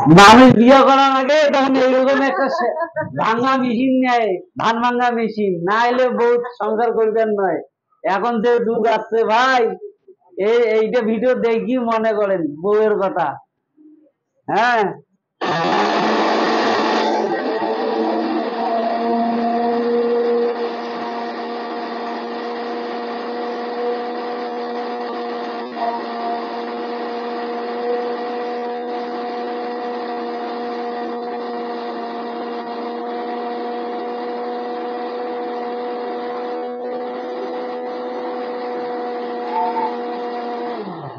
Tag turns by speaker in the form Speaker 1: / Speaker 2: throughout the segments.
Speaker 1: মানুষ বিয়ে করার আগে তখন এইরকম একটা ভাঙা মেশিন নেয়, ধান ভাঙা মেশিন, না এলে বউ সংসার করবেন নয়। এখন যে যুগ আসছে ভাই, এইটা ভিডিও দেখি মনে করেন বউয়ের কথা। হ্যাঁ,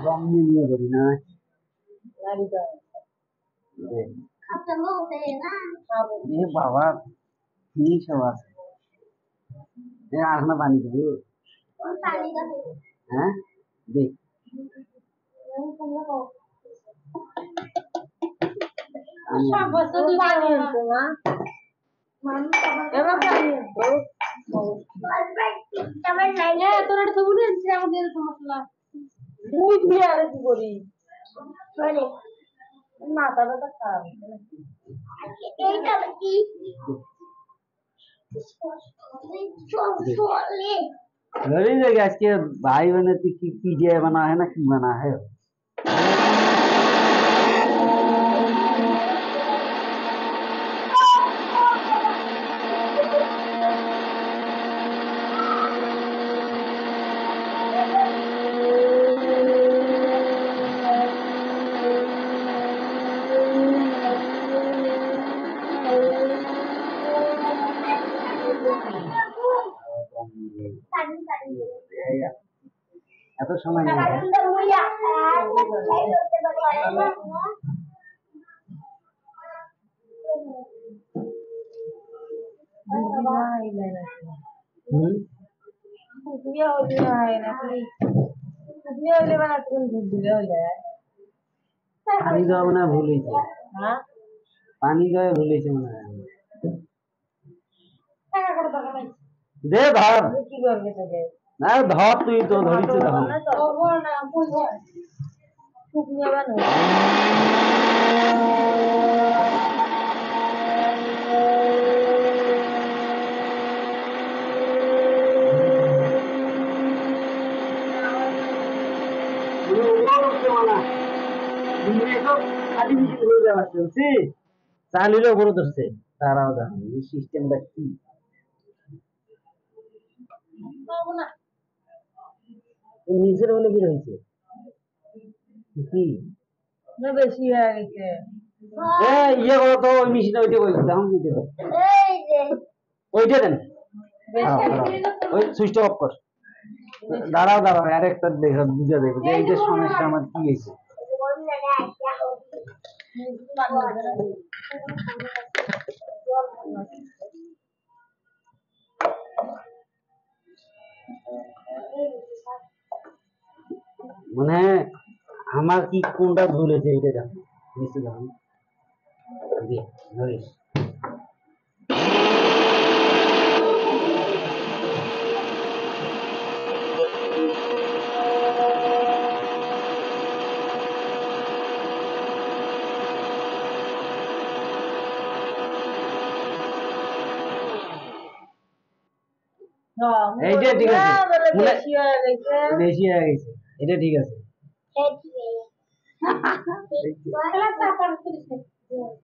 Speaker 1: রং নিয়ে করি না বাবা, কি সব আছে আসনা পানি দেবো। হ্যাঁ দেখ, আজকে भाई बने की पीजीआई बना है ना, की बना है। এত সময় নেই পানি দেওয়া মনে হয় ভুল হয়েছে, পানি দেওয়া ভুল হয়েছে মনে হয়। দে ধর, না ধর, তুই তো ধরিস চালিলে উপরে ধরছে, তারাও দেখেন এই সিস্টেমটা কি। নিজের বলে কি রয়েছে কি বেশি হয়ে গেছে। ইয়ে করো তো, ওই মেশিনটা ওইটা বলছে, এখন ওইটা দেন, ওই সুইচটা অফ কর। দাঁড়াও দাঁড়াও, আর একটা দেখো, বুঝে দেখো যে এইটার সমস্যা আমার কি হয়েছে। মানে আমার কি কোনটা ভুল হয়েছে এইটা জানো নিশ্চয় জানো। এইটা ঠিক আছে, বেশি হয়ে গেছে, এটা ঠিক আছে।